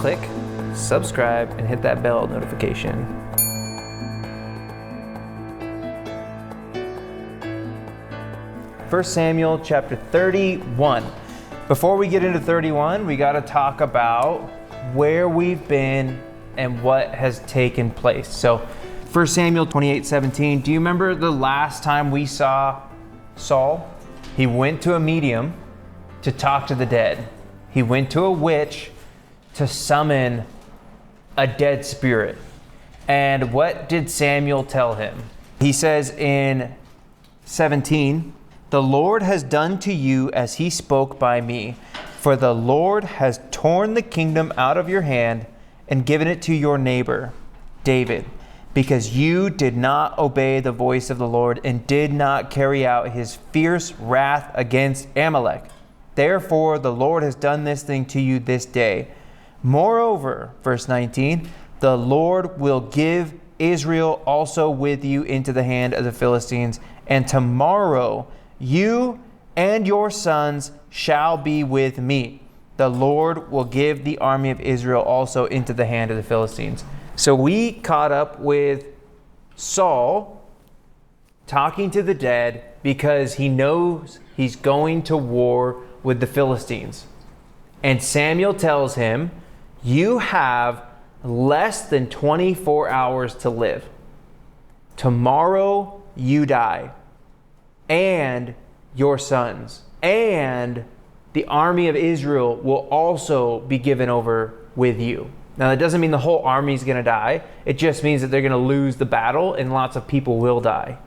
click subscribe and hit that bell notification. 1 Samuel chapter 31. Before we get into 31, we got to talk about where we've been and what has taken place. So 1 Samuel 28:17. Do you remember the last time we saw Saul? He went to a medium to talk to the dead. He went to a witch to summon a dead spirit. And what did Samuel tell him? He says in 17, "The Lord has done to you as he spoke by me, for the Lord has torn the kingdom out of your hand and given it to your neighbor, David, because you did not obey the voice of the Lord and did not carry out his fierce wrath against Amalek. Therefore, the Lord has done this thing to you this day. Moreover," verse 19, "the Lord will give Israel also with you into the hand of the Philistines, and tomorrow you and your sons shall be with me. The Lord will give the army of Israel also into the hand of the Philistines." So we caught up with Saul talking to the dead because he knows he's going to war with the Philistines. And Samuel tells him, you have less than 24 hours to live. Tomorrow you die, and your sons, and the army of Israel will also be given over with you. Now, that doesn't mean the whole army is going to die. It just means that they're going to lose the battle and lots of people will die.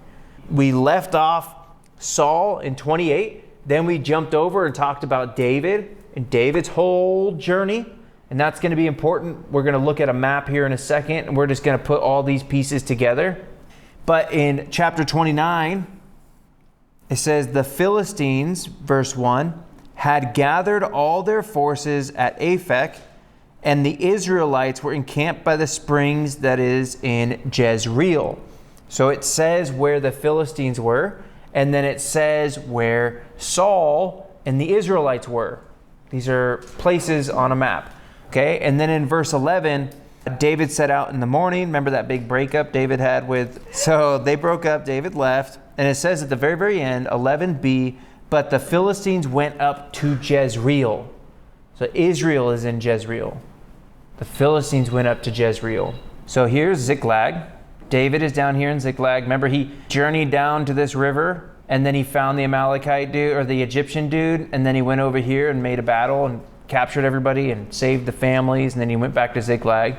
We left off Saul in 28. Then we jumped over and talked about David and David's whole journey. And that's going to be important. We're going to look at a map here in a second, and we're just going to put all these pieces together. But in chapter 29, it says, "The Philistines," verse 1, "had gathered all their forces at Aphek, and the Israelites were encamped by the springs that is in Jezreel." So it says where the Philistines were, and then it says where Saul and the Israelites were. These are places on a map. Okay, and then in verse 11, David set out in the morning. Remember that big breakup David had with... So they broke up, David left, and it says at the very, very end, 11b, "But the Philistines went up to Jezreel." So Israel is in Jezreel. The Philistines went up to Jezreel. So here's Ziklag. David is down here in Ziklag. Remember, he journeyed down to this river, and then he found the Amalekite dude, or the Egyptian dude, and then he went over here and made a battle and captured everybody and saved the families, and then he went back to Ziklag.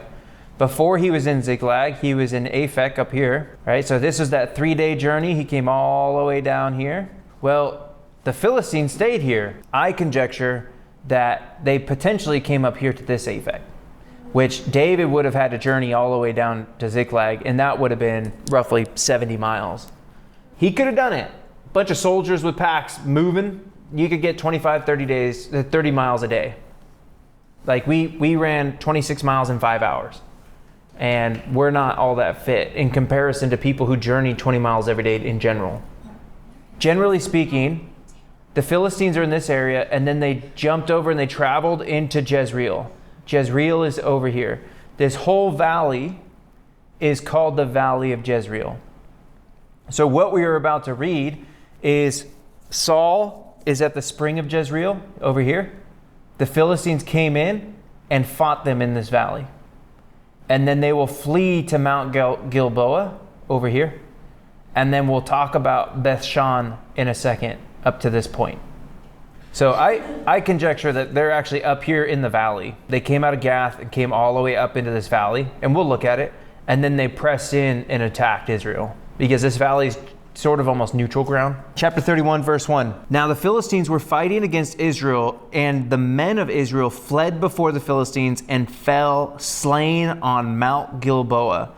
Before he was in Ziklag, he was in Aphek up here, right? So this was that 3-day journey. He came all the way down here. Well, the Philistines stayed here. I conjecture that they potentially came up here to this Aphek, which David would have had to journey all the way down to Ziklag, and that would have been roughly 70 miles. He could have done it. A bunch of soldiers with packs moving. You could get 25, 30 miles a day. Like we ran 26 miles in 5 hours. And we're not all that fit in comparison to people who journey 20 miles every day in general. Generally speaking, the Philistines are in this area, and then they jumped over and they traveled into Jezreel. Jezreel is over here. This whole valley is called the Valley of Jezreel. So what we are about to read is Saul is at the spring of Jezreel over here. The Philistines came in and fought them in this valley. And then they will flee to Mount Gilboa over here. And then we'll talk about Bethshan in a second up to this point. So I conjecture that they're actually up here in the valley. They came out of Gath and came all the way up into this valley. And we'll look at it. And then they pressed in and attacked Israel, because this valley is sort of almost neutral ground. Chapter 31, verse 1. "Now the Philistines were fighting against Israel, and the men of Israel fled before the Philistines and fell slain on Mount Gilboa.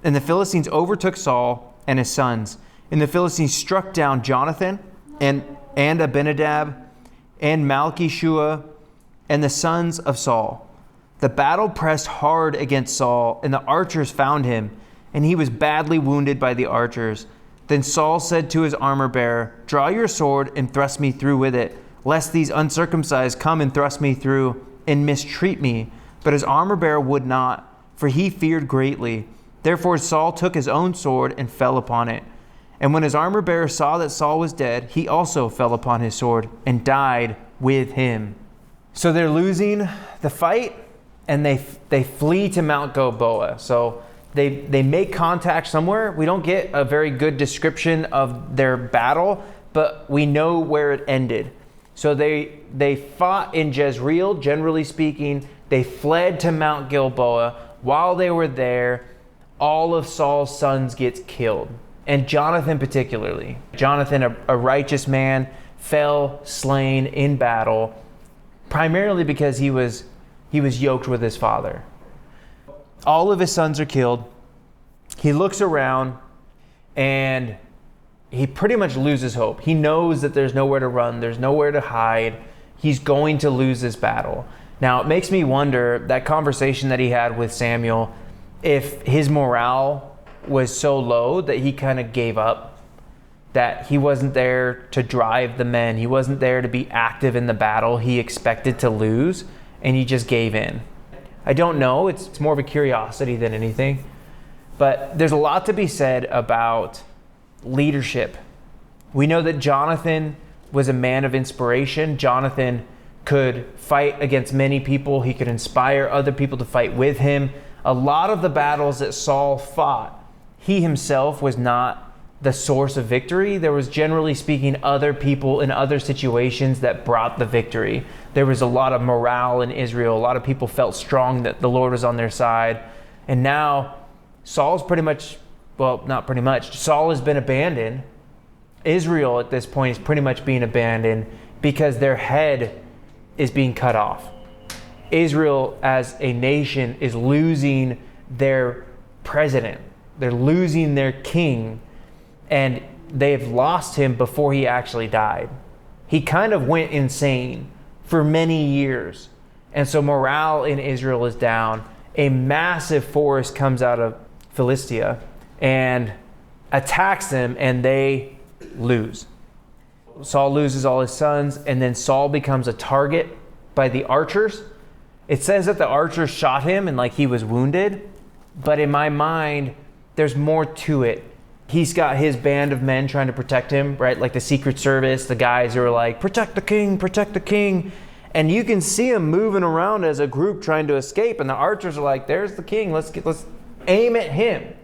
And the Philistines overtook Saul and his sons. And the Philistines struck down Jonathan and Abinadab and Malchishua and the sons of Saul. The battle pressed hard against Saul, and the archers found him, and he was badly wounded by the archers. Then Saul said to his armor-bearer, "Draw your sword and thrust me through with it, lest these uncircumcised come and thrust me through and mistreat me, But his armor-bearer would not, for he feared greatly. Therefore Saul took his own sword and fell upon it. And when his armor-bearer saw that Saul was dead, he also fell upon his sword and died with him. So they're losing the fight, and they flee to Mount Gilboa. So they make contact somewhere. We don't get a very good description of their battle, but we know where it ended. So they fought in Jezreel, generally speaking. They fled to Mount Gilboa. While they were there, all of Saul's sons gets killed, and Jonathan particularly. Jonathan, a righteous man, fell slain in battle, primarily because he was yoked with his father. All of his sons are killed. He looks around, and he pretty much loses hope. He knows that there's nowhere to run, there's nowhere to hide. He's going to lose this battle. Now, it makes me wonder, that conversation that he had with Samuel, if his morale was so low that he kind of gave up, that he wasn't there to drive the men, he wasn't there to be active in the battle he expected to lose, and he just gave in. I don't know, it's more of a curiosity than anything, but there's a lot to be said about leadership. We know that Jonathan was a man of inspiration. Jonathan could fight against many people. He could inspire other people to fight with him. A lot of the battles that Saul fought, he himself was not the source of victory. There was, generally speaking, other people in other situations that brought the victory. There was a lot of morale in Israel. A lot of people felt strong that the Lord was on their side. And now Saul's Saul has been abandoned. Israel at this point is pretty much being abandoned because their head is being cut off. Israel as a nation is losing their president. They're losing their king, and they've lost him before he actually died. He kind of went insane for many years. And so morale in Israel is down. A massive force comes out of Philistia and attacks them, and they lose. Saul loses all his sons, and then Saul becomes a target by the archers. It says that the archers shot him and like he was wounded, but in my mind, there's more to it. He's got his band of men trying to protect him, right? Like the Secret Service, the guys who are like, protect the king, protect the king. And you can see them moving around as a group trying to escape, and the archers are like, there's the king, let's aim at him.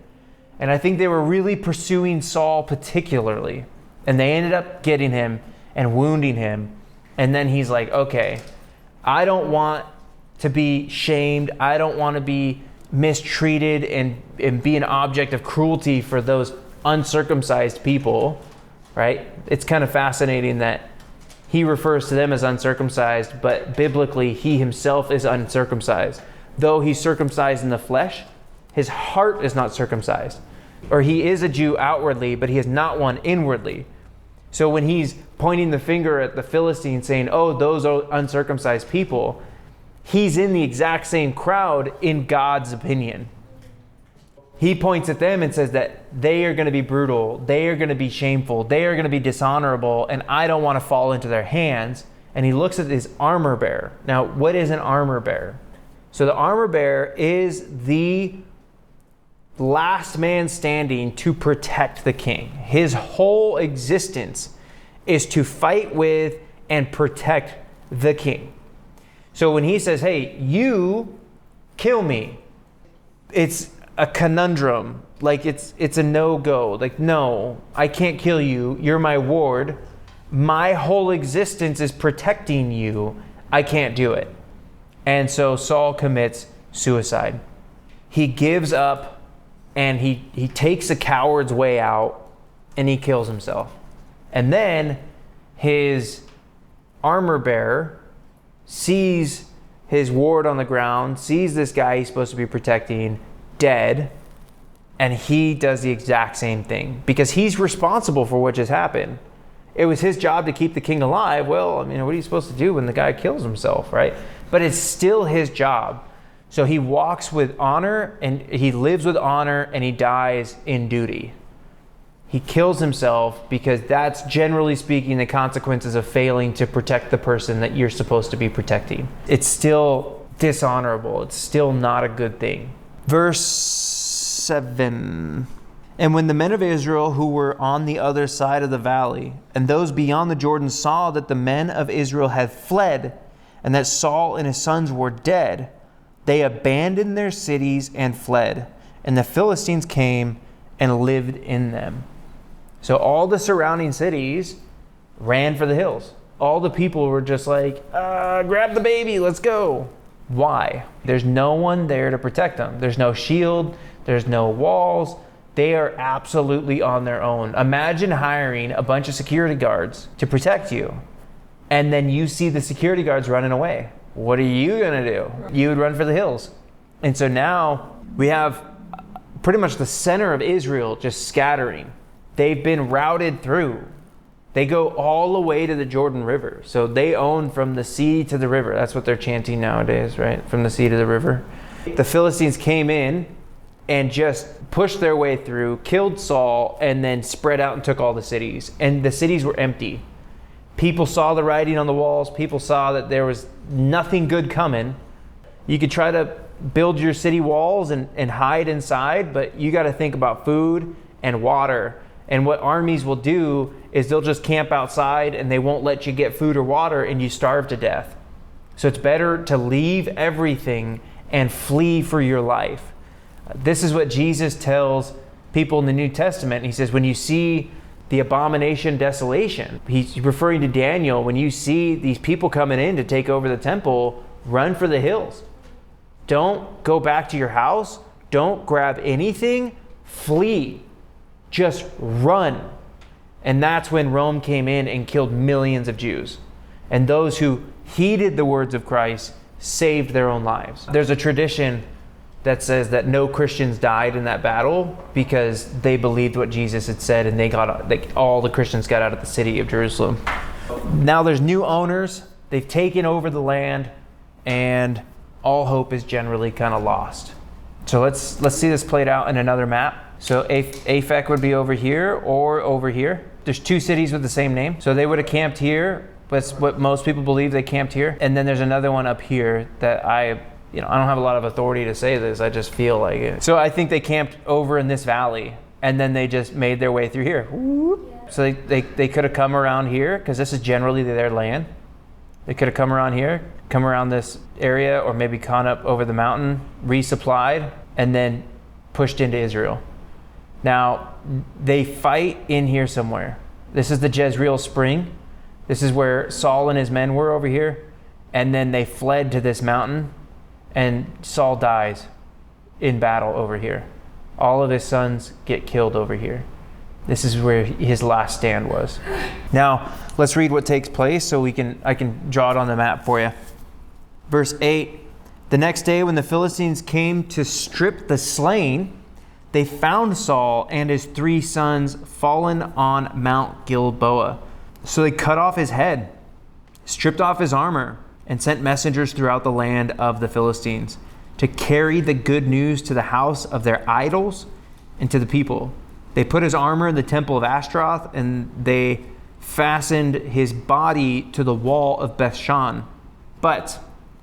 And I think they were really pursuing Saul particularly. And they ended up getting him and wounding him. And then he's like, okay, I don't want to be shamed. I don't want to be mistreated and be an object of cruelty for those uncircumcised people, right? It's kind of fascinating that he refers to them as uncircumcised, but biblically he himself is uncircumcised. Though he's circumcised in the flesh, his heart is not circumcised. Or he is a Jew outwardly, but he is not one inwardly. So when he's pointing the finger at the Philistines saying, oh, those are uncircumcised people, he's in the exact same crowd in God's opinion. He points at them and says that they are going to be brutal, they are going to be shameful, they are going to be dishonorable, and I don't want to fall into their hands. And he looks at his armor bearer. Now, what is an armor bearer? So the armor bearer is the last man standing to protect the king. His whole existence is to fight with and protect the king. So when he says, hey, you kill me, it's a conundrum. Like it's a no-go. Like, no, I can't kill you. You're my ward. My whole existence is protecting you. I can't do it. And so Saul commits suicide. He gives up, and he takes a coward's way out, and he kills himself. And then his armor bearer sees his ward on the ground, sees this guy he's supposed to be protecting dead, and he does the exact same thing because he's responsible for what just happened. It was his job to keep the king alive. Well, I mean, what are you supposed to do when the guy kills himself, right? But it's still his job. So he walks with honor, and he lives with honor, and he dies in duty. He kills himself because that's, generally speaking, the consequences of failing to protect the person that you're supposed to be protecting. It's still dishonorable. It's still not a good thing. Verse 7. And when the men of Israel who were on the other side of the valley and those beyond the Jordan saw that the men of Israel had fled and that Saul and his sons were dead, they abandoned their cities and fled. And the Philistines came and lived in them. So all the surrounding cities ran for the hills. All the people were just like, grab the baby, let's go. Why? There's no one there to protect them. There's no shield. There's no walls. They are absolutely on their own. Imagine hiring a bunch of security guards to protect you, and then you see the security guards running away. What are you going to do? You would run for the hills. And so now we have pretty much the center of Israel just scattering. They've been routed through. They go all the way to the Jordan River. So they own from the sea to the river. That's what they're chanting nowadays, right? From the sea to the river. The Philistines came in and just pushed their way through, killed Saul, and then spread out and took all the cities. And the cities were empty. People saw the writing on the walls. People saw that there was nothing good coming. You could try to build your city walls and hide inside, but you got to think about food and water. And what armies will do is they'll just camp outside and they won't let you get food or water, and you starve to death. So it's better to leave everything and flee for your life. This is what Jesus tells people in the New Testament. He says, when you see the abomination, desolation, he's referring to Daniel. When you see these people coming in to take over the temple, run for the hills. Don't go back to your house. Don't grab anything. Flee. Just run. And that's when Rome came in and killed millions of Jews. And those who heeded the words of Christ saved their own lives. There's a tradition that says that no Christians died in that battle because they believed what Jesus had said, and all the Christians got out of the city of Jerusalem. Now there's new owners. They've taken over the land, and all hope is generally kind of lost. So let's see this played out in another map. So Aphek would be over here or over here. There's two cities with the same name. So they would have camped here. That's what most people believe. They camped here. And then there's another one up here that I don't have a lot of authority to say this. I just feel like it. So I think they camped over in this valley, and then they just made their way through here. Yeah. So they could have come around here, because this is generally their land. They could have come around here, come around this area, or maybe gone up over the mountain, resupplied, and then pushed into Israel. Now, they fight in here somewhere. This is the Jezreel Spring. This is where Saul and his men were over here. And then they fled to this mountain, and Saul dies in battle over here. All of his sons get killed over here. This is where his last stand was. Now, let's read what takes place so I can draw it on the map for you. Verse 8, the next day when the Philistines came to strip the slain, they found Saul and his 3 sons fallen on Mount Gilboa. So they cut off his head, stripped off his armor, and sent messengers throughout the land of the Philistines to carry the good news to the house of their idols and to the people. They put his armor in the temple of Ashtaroth, and they fastened his body to the wall of Bethshan. But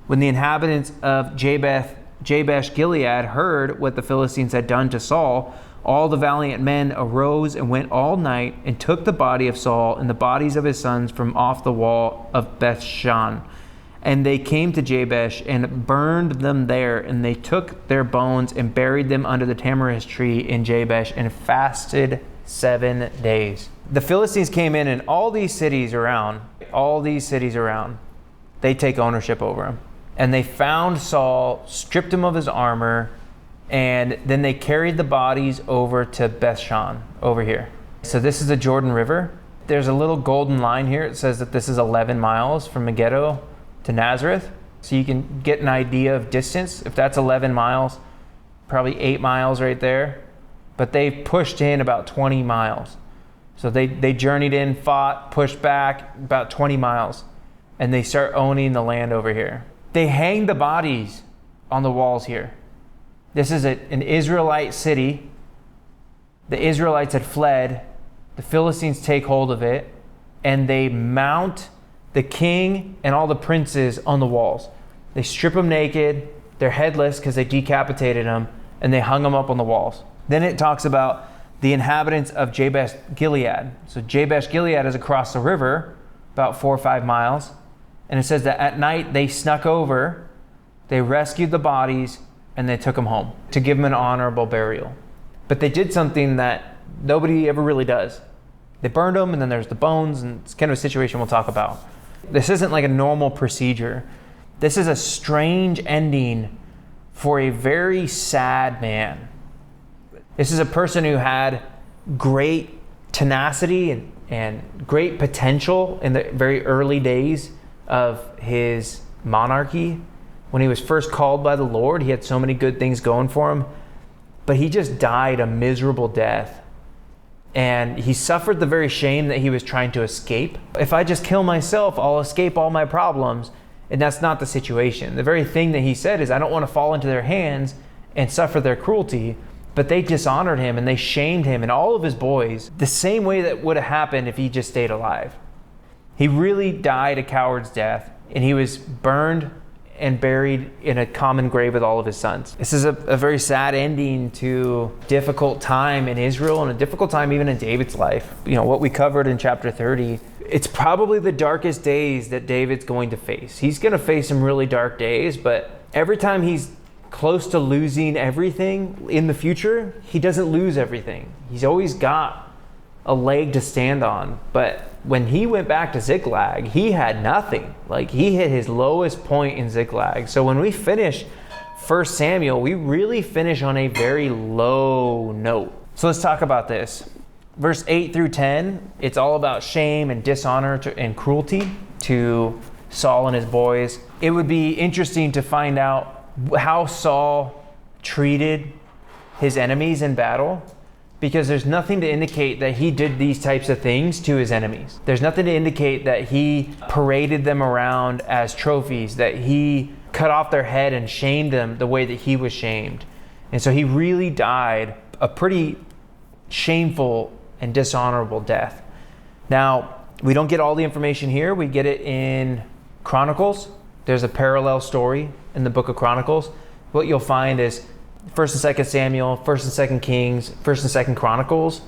when the inhabitants of Jabesh Gilead heard what the Philistines had done to Saul, all the valiant men arose and went all night and took the body of Saul and the bodies of his sons from off the wall of Bethshan. And they came to Jabesh and burned them there, and they took their bones and buried them under the tamarisk tree in Jabesh and fasted 7 days. The Philistines came in, and all these cities around, they take ownership over them. And they found Saul, stripped him of his armor, and then they carried the bodies over to Bethshan, over here. So this is the Jordan River. There's a little golden line here. It says that this is 11 miles from Megiddo to Nazareth. So you can get an idea of distance. If that's 11 miles, probably 8 miles right there. But they pushed in about 20 miles. So they journeyed in, fought, pushed back about 20 miles. And they start owning the land over here. They hang the bodies on the walls here. This is an Israelite city. The Israelites had fled. The Philistines take hold of it, and they mount the king and all the princes on the walls. They strip them naked. They're headless because they decapitated them, and they hung them up on the walls. Then it talks about the inhabitants of Jabesh Gilead. So Jabesh Gilead is across the river, about 4 or 5 miles. And it says that at night they snuck over, they rescued the bodies, and they took them home to give them an honorable burial. But they did something that nobody ever really does. They burned them, and then there's the bones, and it's kind of a situation we'll talk about. This isn't like a normal procedure. This is a strange ending for a very sad man. This is a person who had great tenacity and great potential in the very early days of his monarchy. When he was first called by the Lord, he had so many good things going for him, but he just died a miserable death. And he suffered the very shame that he was trying to escape. If I just kill myself, I'll escape all my problems. And that's not the situation. The very thing that he said is, I don't want to fall into their hands and suffer their cruelty. But they dishonored him and they shamed him and all of his boys the same way that would have happened if he just stayed alive. He really died a coward's death, and he was burned and buried in a common grave with all of his sons. This is a very sad ending to a difficult time in Israel and a difficult time even in David's life. You know, what we covered in chapter 30, it's probably the darkest days that David's going to face. He's going to face some really dark days, but every time he's close to losing everything in the future, he doesn't lose everything. He's always got a leg to stand on. But when he went back to Ziklag, he had nothing. Like, he hit his lowest point in Ziklag. So when we finish 1 Samuel, we really finish on a very low note. So let's talk about this. Verse 8 through 10, it's all about shame and dishonor and cruelty to Saul and his boys. It would be interesting to find out how Saul treated his enemies in battle, because there's nothing to indicate that he did these types of things to his enemies. There's nothing to indicate that he paraded them around as trophies, that he cut off their head and shamed them the way that he was shamed. And so he really died a pretty shameful and dishonorable death. Now, we don't get all the information here. We get it in Chronicles. There's a parallel story in the book of Chronicles. What you'll find is 1st and 2nd Samuel, 1st and 2nd Kings, 1st and 2nd Chronicles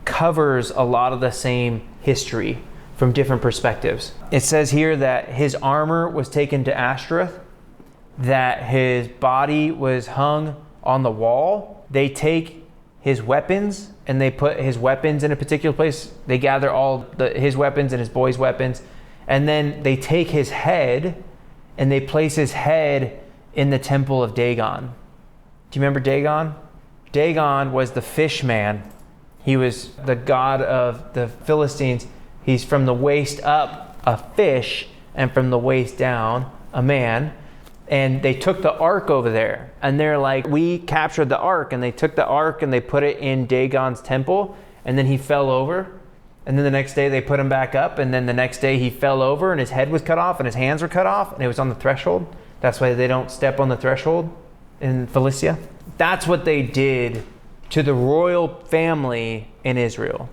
covers a lot of the same history from different perspectives. It says here that his armor was taken to Ashtoreth, that his body was hung on the wall. They take his weapons and they put his weapons in a particular place. They gather all his weapons and his boys' weapons, and then they take his head and they place his head in the temple of Dagon. Do you remember Dagon? Dagon was the fish man. He was the god of the Philistines. He's from the waist up a fish, and from the waist down a man. And they took the ark over there, and they're like, we captured the ark. And they took the ark and they put it in Dagon's temple, and then he fell over. And then the next day they put him back up, and then the next day he fell over and his head was cut off and his hands were cut off, and it was on the threshold. That's why they don't step on the threshold in Philistia. That's what they did to the royal family in Israel.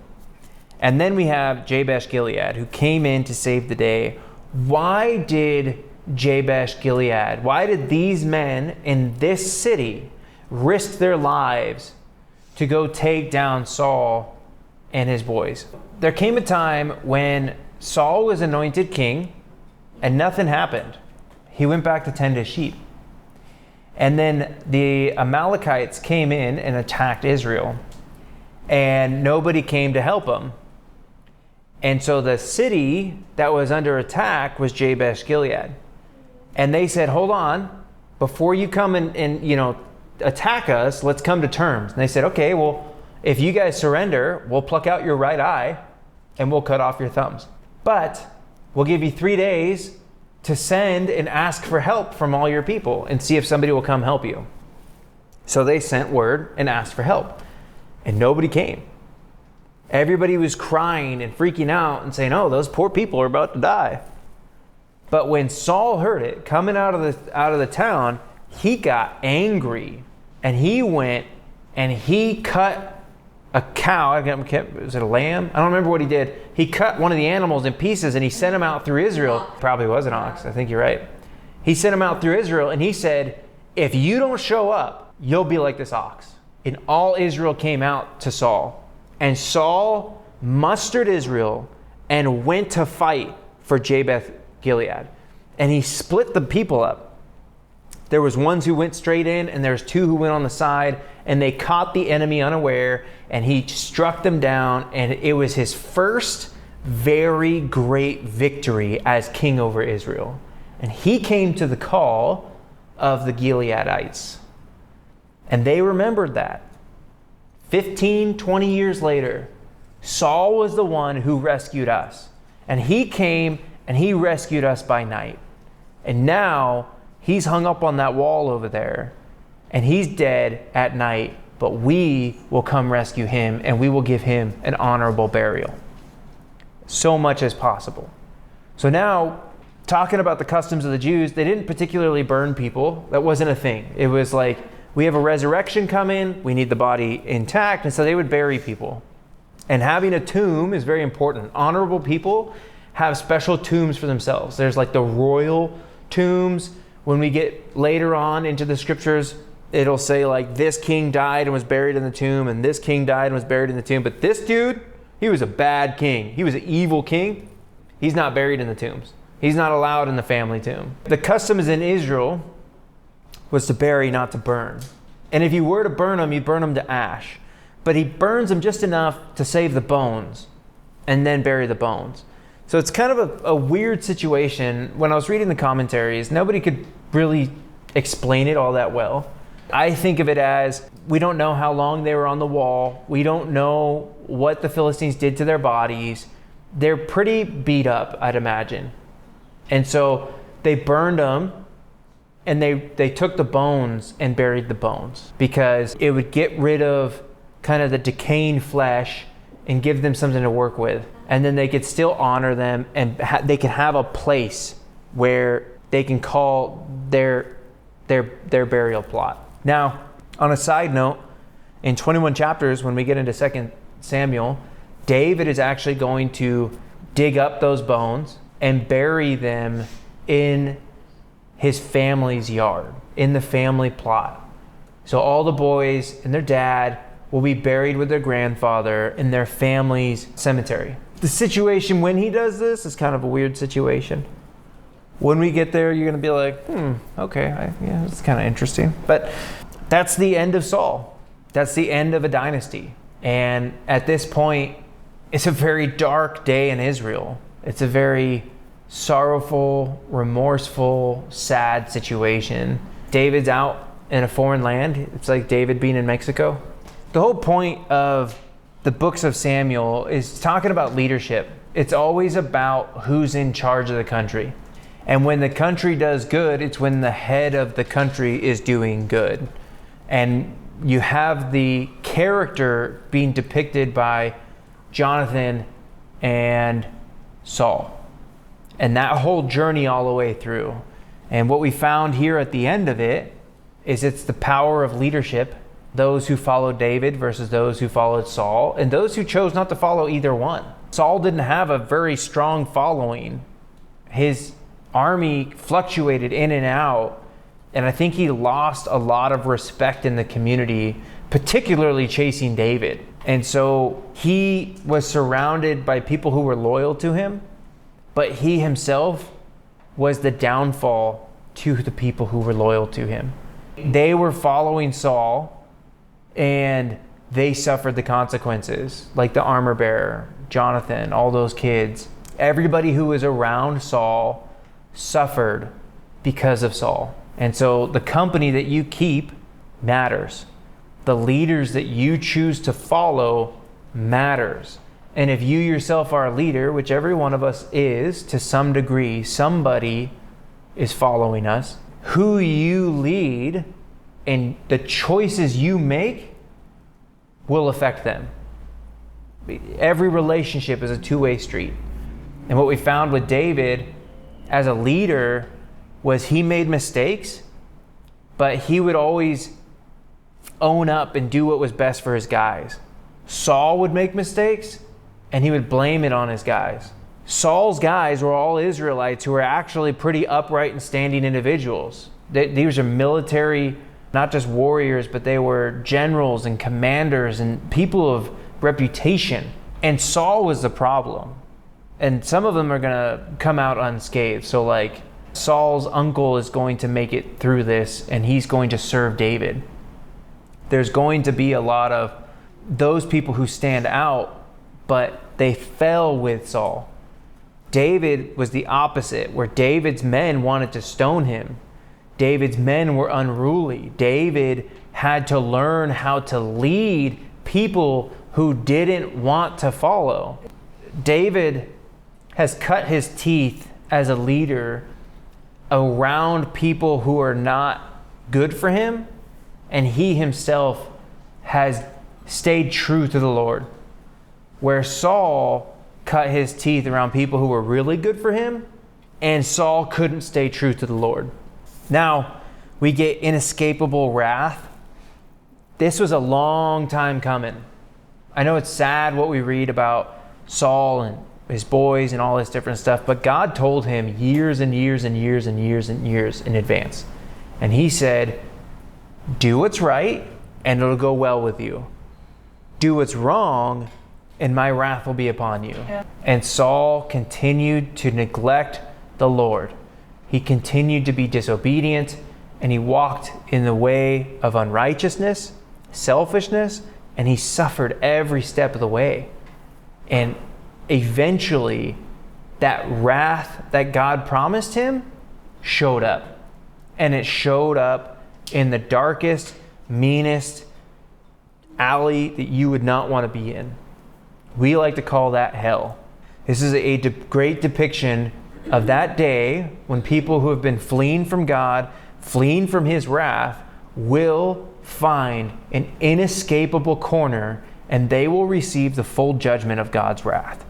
And then we have Jabesh Gilead, who came in to save the day. Why did Jabesh Gilead, why did these men in this city risk their lives to go take down Saul and his boys? There came a time when Saul was anointed king and nothing happened. He went back to tend his sheep. And then the Amalekites came in and attacked Israel, and nobody came to help them. And so the city that was under attack was Jabesh Gilead. And they said, hold on, before you come and attack us, let's come to terms. And they said, okay, well, if you guys surrender, we'll pluck out your right eye and we'll cut off your thumbs. But we'll give you 3 days to send and ask for help from all your people and see if somebody will come help you. So they sent word and asked for help, and nobody came. Everybody was crying and freaking out and saying, oh, those poor people are about to die. But when Saul heard it coming out of the town, he got angry, and he went and he cut a cow. Was it a lamb? I don't remember what he did. He cut one of the animals in pieces and he sent them out through Israel. Probably was an ox. I think you're right. He sent them out through Israel, and he said, if you don't show up, you'll be like this ox. And all Israel came out to Saul. And Saul mustered Israel and went to fight for Jabesh Gilead. And he split the people up. There was ones who went straight in, and there's two who went on the side, and they caught the enemy unaware, and he struck them down, and it was his first very great victory as king over Israel. And he came to the call of the Gileadites. And they remembered that. 15, 20 years later, Saul was the one who rescued us. And he came and he rescued us by night. And now he's hung up on that wall over there, and he's dead at night, but we will come rescue him, and we will give him an honorable burial. So much as possible. So now, talking about the customs of the Jews, they didn't particularly burn people. That wasn't a thing. It was like, we have a resurrection coming, we need the body intact, and so they would bury people. And having a tomb is very important. Honorable people have special tombs for themselves. There's like the royal tombs. When we get later on into the scriptures, it'll say like, this king died and was buried in the tomb, and this king died and was buried in the tomb. But this dude, he was a bad king. He was an evil king. He's not buried in the tombs. He's not allowed in the family tomb. The customs in Israel was to bury, not to burn. And if you were to burn them, you burn them to ash. But he burns them just enough to save the bones and then bury the bones. So it's kind of a weird situation. When I was reading the commentaries, nobody could really explain it all that well. I think of it as, we don't know how long they were on the wall. We don't know what the Philistines did to their bodies. They're pretty beat up, I'd imagine. And so they burned them, and they took the bones and buried the bones, because it would get rid of kind of the decaying flesh and give them something to work with. And then they could still honor them, and they can have a place where they can call their burial plot. Now, on a side note, in 21 chapters, when we get into 2 Samuel, David is actually going to dig up those bones and bury them in his family's yard, in the family plot. So all the boys and their dad will be buried with their grandfather in their family's cemetery. The situation when he does this is kind of a weird situation. When we get there, you're going to be like, okay, yeah, it's kind of interesting. But that's the end of Saul. That's the end of a dynasty. And at this point, it's a very dark day in Israel. It's a very sorrowful, remorseful, sad situation. David's out in a foreign land. It's like David being in Mexico. The whole point of the books of Samuel is talking about leadership. It's always about who's in charge of the country. And when the country does good, it's when the head of the country is doing good. And you have the character being depicted by Jonathan and Saul. And that whole journey all the way through. And what we found here at the end of it is it's the power of leadership. Those who followed David versus those who followed Saul, and those who chose not to follow either one. Saul didn't have a very strong following. His army fluctuated in and out, and I think he lost a lot of respect in the community, particularly chasing David. And so he was surrounded by people who were loyal to him, but he himself was the downfall to the people who were loyal to him. They were following Saul, and they suffered the consequences, like the armor bearer, Jonathan, all those kids. Everybody who was around Saul suffered because of Saul. And so the company that you keep matters. The leaders that you choose to follow matters. And if you yourself are a leader, which every one of us is to some degree, somebody is following us. Who you lead and the choices you make will affect them. Every relationship is a two-way street. And what we found with David as a leader was he made mistakes, but he would always own up and do what was best for his guys. Saul would make mistakes, and he would blame it on his guys. Saul's guys were all Israelites who were actually pretty upright and standing individuals. These are military, not just warriors, but they were generals and commanders and people of reputation. And Saul was the problem. And some of them are going to come out unscathed. So like Saul's uncle is going to make it through this, and he's going to serve David. There's going to be a lot of those people who stand out, but they fell with Saul. David was the opposite, where David's men wanted to stone him. David's men were unruly. David had to learn how to lead people who didn't want to follow. David has cut his teeth as a leader around people who are not good for him, and he himself has stayed true to the Lord. Where Saul cut his teeth around people who were really good for him, and Saul couldn't stay true to the Lord. Now, we get inescapable wrath. This was a long time coming. I know it's sad what we read about Saul and his boys and all this different stuff, but God told him years and years and years and years and years in advance. And he said, do what's right and it'll go well with you. Do what's wrong and my wrath will be upon you. Yeah. And Saul continued to neglect the Lord. He continued to be disobedient, and he walked in the way of unrighteousness, selfishness, and he suffered every step of the way. And eventually, that wrath that God promised him showed up. And it showed up in the darkest, meanest alley that you would not want to be in. We like to call that hell. This is a great depiction of that day when people who have been fleeing from God, fleeing from his wrath, will find an inescapable corner, and they will receive the full judgment of God's wrath.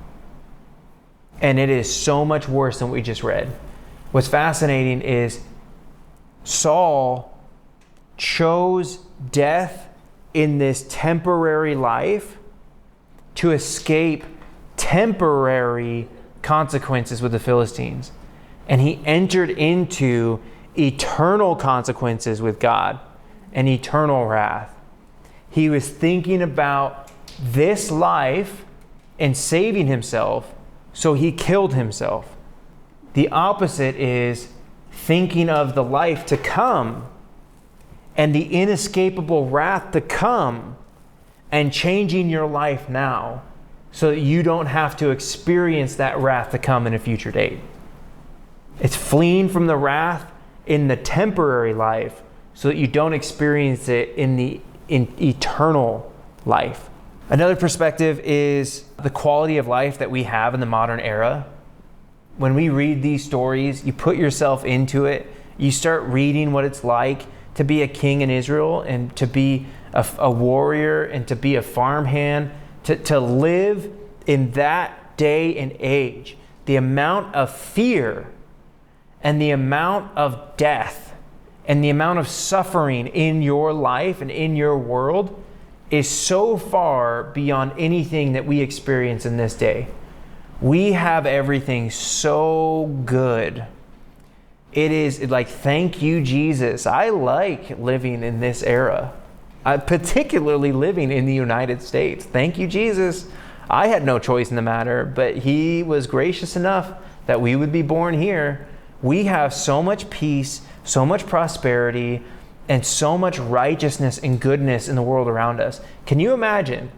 And it is so much worse than what we just read. What's fascinating is Saul chose death in this temporary life to escape temporary consequences with the Philistines. And he entered into eternal consequences with God and eternal wrath. He was thinking about this life and saving himself, so he killed himself. The opposite is thinking of the life to come and the inescapable wrath to come and changing your life now, so that you don't have to experience that wrath to come in a future date. It's fleeing from the wrath in the temporary life so that you don't experience it in eternal life. Another perspective is the quality of life that we have in the modern era. When we read these stories, you put yourself into it, you start reading what it's like to be a king in Israel and to be a warrior and to be a farmhand, to live in that day and age. The amount of fear and the amount of death and the amount of suffering in your life and in your world is so far beyond anything that we experience in this day. We have everything so good. It is like, thank you, Jesus. I like living in this era. Particularly living in the United States. Thank you, Jesus. I had no choice in the matter, but he was gracious enough that we would be born here. We have so much peace, so much prosperity, and so much righteousness and goodness in the world around us. Can you imagine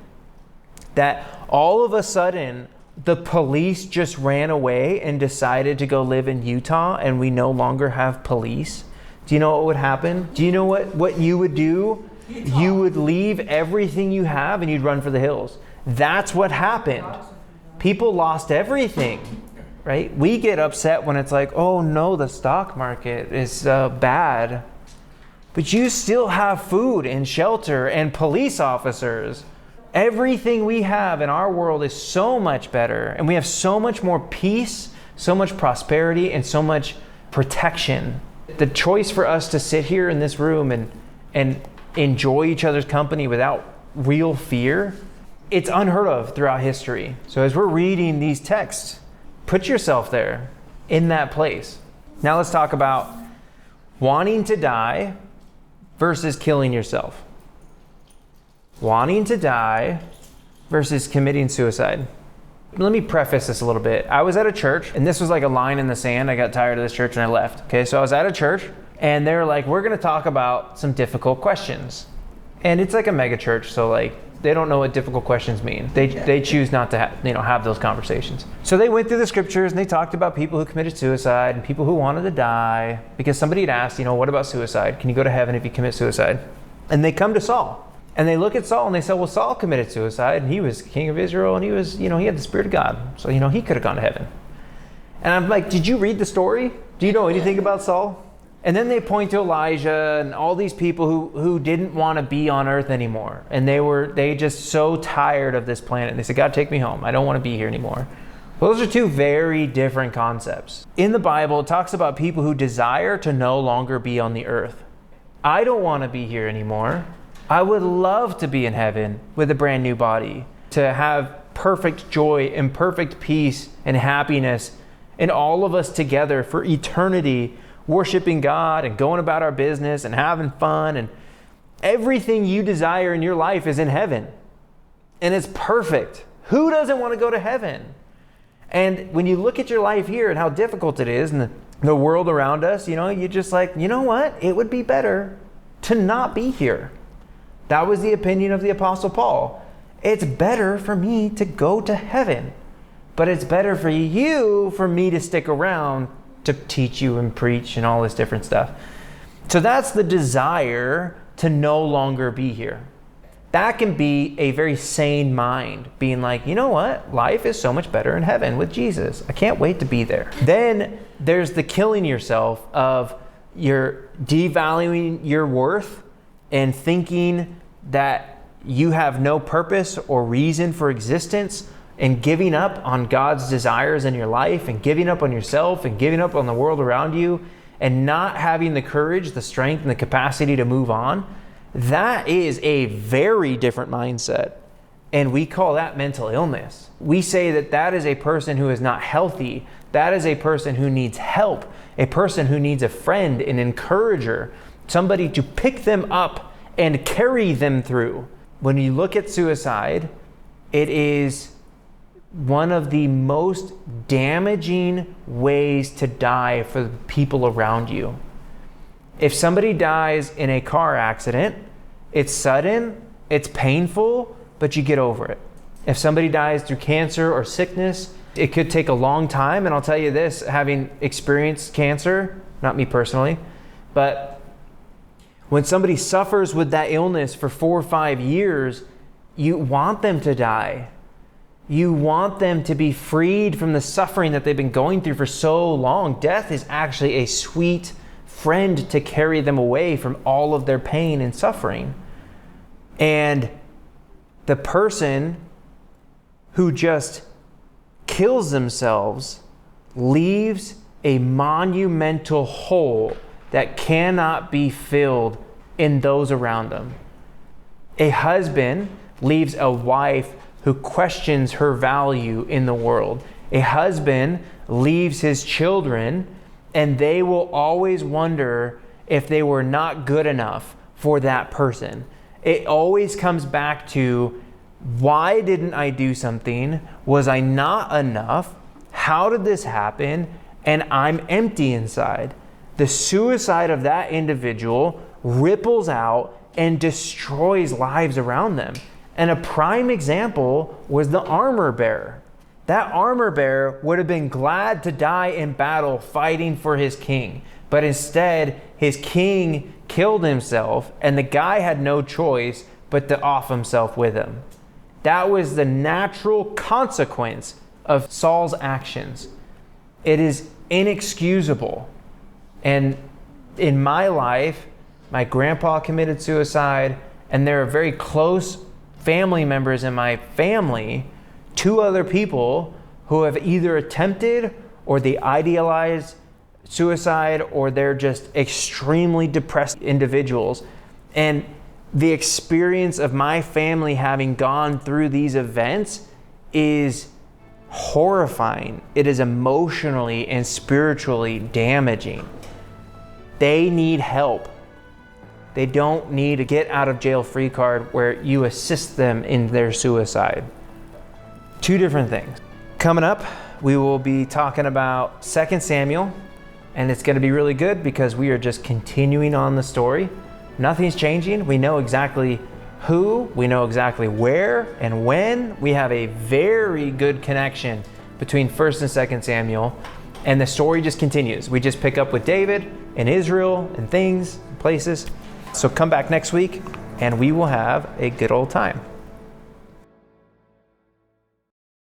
that all of a sudden the police just ran away and decided to go live in Utah and we no longer have police? Do you know what would happen? Do you know what you would do? You would leave everything you have and you'd run for the hills. That's what happened. People lost everything, right? We get upset when it's like, oh no, the stock market is bad. But you still have food and shelter and police officers. Everything we have in our world is so much better. And we have so much more peace, so much prosperity, and so much protection. The choice for us to sit here in this room and enjoy each other's company without real fear, it's unheard of throughout history. So as we're reading these texts, Put yourself there in that place. Now let's talk about wanting to die versus killing yourself. Wanting to die versus committing suicide. Let me preface this a little bit. I was at a church, and this was like a line in the sand. I got tired of this church and I left. Okay, so I was at a church, and they were like, we're going to talk about some difficult questions. And it's like a mega church, so like they don't know what difficult questions mean. They choose not to have those conversations. So they went through the scriptures and they talked about people who committed suicide and people who wanted to die, because somebody had asked, what about suicide? Can you go to heaven if you commit suicide? And they come to Saul and they look at Saul and they say, well, Saul committed suicide and he was king of Israel and he was, he had the Spirit of God. So, he could have gone to heaven. And I'm like, did you read the story? Do you know anything about Saul? And then they point to Elijah and all these people who didn't want to be on earth anymore. And they just so tired of this planet. And they said, God, take me home. I don't want to be here anymore. Those are two very different concepts. In the Bible, it talks about people who desire to no longer be on the earth. I don't want to be here anymore. I would love to be in heaven with a brand new body, to have perfect joy and perfect peace and happiness, and all of us together for eternity, worshiping God and going about our business and having fun, and everything you desire in your life is in heaven. And it's perfect. Who doesn't want to go to heaven? And when you look at your life here and how difficult it is and the world around us, you're just like, you know what? It would be better to not be here. That was the opinion of the Apostle Paul. It's better for me to go to heaven, but it's better for me to stick around to teach you and preach and all this different stuff. So that's the desire to no longer be here. That can be a very sane mind, being like, you know what? Life is so much better in heaven with Jesus. I can't wait to be there. Then there's the killing yourself of you're devaluing your worth and thinking that you have no purpose or reason for existence, and giving up on God's desires in your life, and giving up on yourself, and giving up on the world around you, and not having the courage, the strength, and the capacity to move on. That is a very different mindset. And we call that mental illness. We say that is a person who is not healthy. That is a person who needs help, a person who needs a friend, an encourager, somebody to pick them up and carry them through. When you look at suicide, it is one of the most damaging ways to die for the people around you. If somebody dies in a car accident, it's sudden, it's painful, but you get over it. If somebody dies through cancer or sickness, it could take a long time. And I'll tell you this, having experienced cancer, not me personally, but when somebody suffers with that illness for 4 or 5 years, you want them to die. You want them to be freed from the suffering that they've been going through for so long. Death is actually a sweet friend to carry them away from all of their pain and suffering. And the person who just kills themselves leaves a monumental hole that cannot be filled in those around them. A husband leaves a wife who questions her value in the world. A husband leaves his children, and they will always wonder if they were not good enough for that person. It always comes back to, why didn't I do something? Was I not enough? How did this happen? And I'm empty inside. The suicide of that individual ripples out and destroys lives around them. And a prime example was the armor bearer. That armor bearer would have been glad to die in battle fighting for his king. But instead, his king killed himself, and the guy had no choice but to off himself with him. That was the natural consequence of Saul's actions. It is inexcusable. And in my life, my grandpa committed suicide, and there are very close family members in my family, 2 other people who have either attempted or they idealize suicide, or they're just extremely depressed individuals. And the experience of my family having gone through these events is horrifying. It is emotionally and spiritually damaging. They need help. They don't need a get out of jail free card where you assist them in their suicide. Two different things. Coming up, we will be talking about 2 Samuel, and it's going to be really good because we are just continuing on the story. Nothing's changing. We know exactly who, we know exactly where and when. We have a very good connection between 1 and 2 Samuel, and the story just continues. We just pick up with David and Israel and things, and places. So come back next week and we will have a good old time.